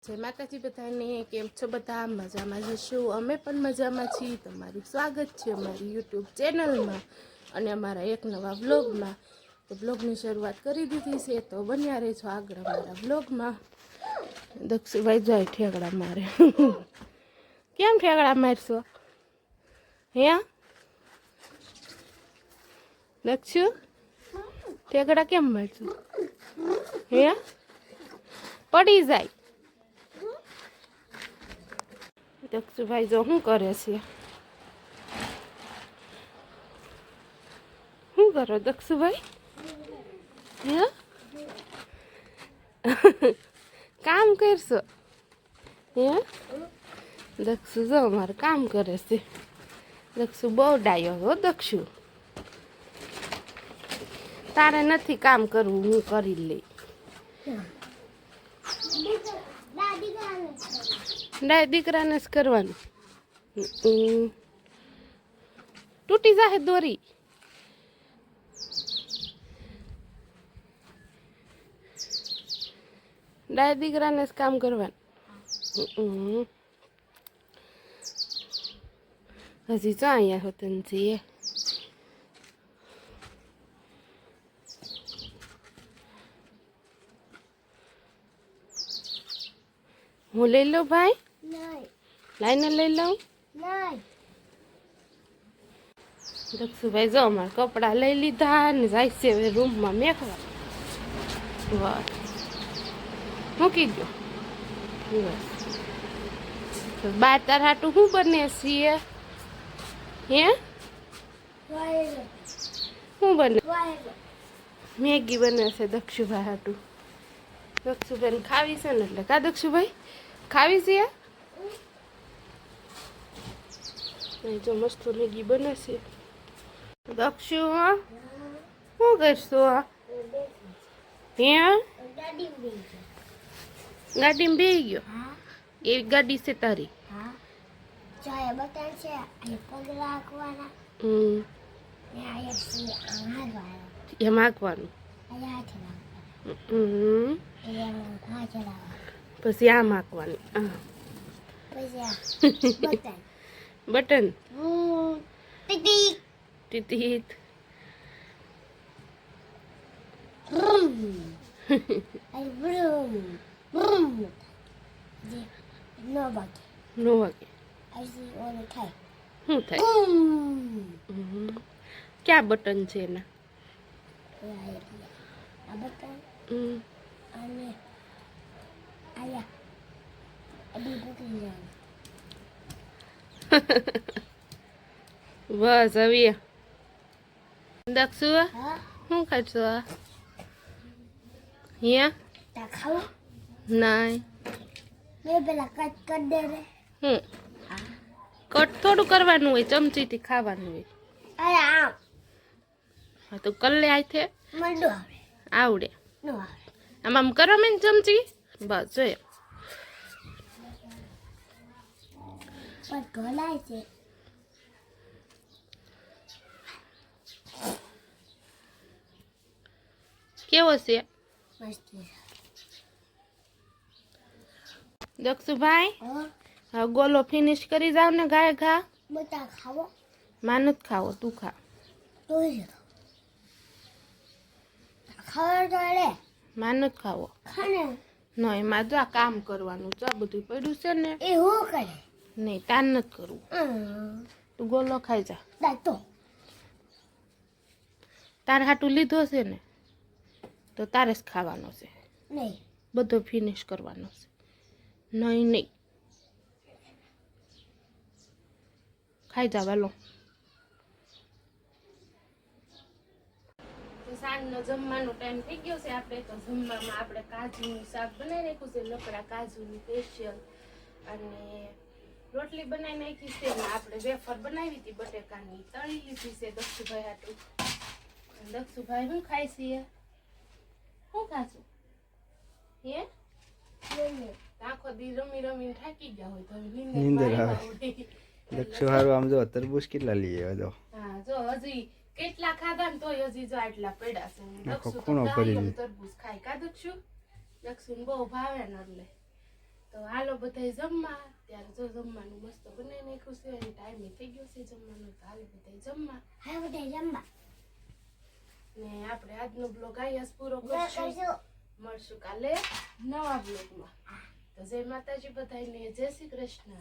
જય માતાજી બધાને, કેમ છો બધા? મજામાં જશું. અમે પણ મજામાં છીએ. તમારું સ્વાગત છે અમારી યુટ્યુબ ચેનલમાં અને અમારા એક નવા વ્લોગમાં. તો વ્લોગની શરૂઆત કરી દીધી છે, તો બન્યા રહેજો આગળ અમારા વ્લોગમાં. દક્ષુભાઈ જાય ઠેકડા મારે. કેમ ઠેકડા મારશો? હે દક્ષુ, ઠેકડા કેમ મારશું? હે પડી જાય. દક્ષુભાઈ જો શું કરે છે? શું કરો દક્ષુભાઈ? હે કામ કરશો? હે દક્ષુ જો અમારે કામ કરે છે. દક્ષુ બહુ ડાયો હો. દક્ષુ તારે નથી કામ કરવું, હું કરી લઈ. દીકરાને જ કરવાનું. તૂટી જાહે દોરી. દીકરાને જ કામ કરવાનું. હજી તો અહીંયા હોતન છીએ. હું લઈ લઉં ભાઈ? લાઈને લઈ લઉં. દક્ષુભાઈ જો અમારે કપડા લઈ લીધા ને જાય છે હવે રૂમમાં મેકવા. વાહ મૂકી દો. બસ બાર તાર હાટું શું બને છીએ? હે શું બને? મેગી બને છે દક્ષુભાઈ હાટું. દક્ષુભાઈ ખાવી છે ને એટલે કા દક્ષુભાઈ ખાવી છે? જો મસ્ત મેગી બને છે. દક્ષુ શું કરશો? હે ગાડીમાં બેસી ગયો? એવી ગાડી છે તારી? એમ હાંકવાનું. પછી આમ હાંકવાનું. બટન ટીટીટ. નો વાગે શું થાય? ક્યાં બટન છે એના? બસ હવે દક્ષુ શું ખાશો? હિયા નાય કટ થોડું કરવાનું હોય, ચમચીથી ખાવાનું હોય. હા તો કલ્લે આથે આવડે. આમ કરો મેં ચમચી. બસ જોયો. કેવો છે? દક્ષુભાઈ હા ગોલો ફિનિશ કરી જાવ ને ગાય ઘા. માં નથી ખાવો, તું ખા. માં નથી ખાવો. ન એમાં જો આ કામ કરવાનું. જો આ બધું પડ્યું છે ને નહીં, તાન નથી કરવું. તું ગોલો ખાઈ જા. તારે હાટું લીધો છે ને તો તારે જ ખાવાનો છે. બધો ફિનિશ કરવાનો છે. નહીં ખાઈ જા વાલો. સાંજનો જમવાનો ટાઈમ થઈ ગયો છે. આપણે તો જમવામાં આપણે કાજુનું શાક બનાવી નાખ્યું છે, લકડા કાજુનું સ્પેશિયલ. અને રોટલી બનાવી નાખી છે ને આપણે વેફર બનાવી હતી બટેકાની, તળી લીધી છે દક્ષુભાઈ હાટું. દક્ષુભાઈ શું ખાય છે? શું ખાશું? હે આખો દી રમી રમીને થાકી ગયા હોય તો નીંદર આવે. દક્ષુ હારું આમ જો તરબૂચ કેટલા લઈએ જો. હા જો હજી કેટલા ખાધા ને તોય હજી જો આટલા પડ્યા છે. દક્ષુ તો તરબૂચ ખાય કા દક્ષુ? દક્ષુને બહુ ભાવે ને એટલે તો હાલો બધાય જમવા. ત્યારે જો જમવાનું મસ્ત બનાવી નાખ્યું છે અને ટાઈમે થઈ ગયો છે જમવાનો, તો હાલો બધાય જમવા. ને આપણે આજનો બ્લોગ અહીંયા જ પૂરો કરશું. મળશું કાલે નવા બ્લોગમાં. તો જય માતાજી બધાયને, જય શ્રી કૃષ્ણ.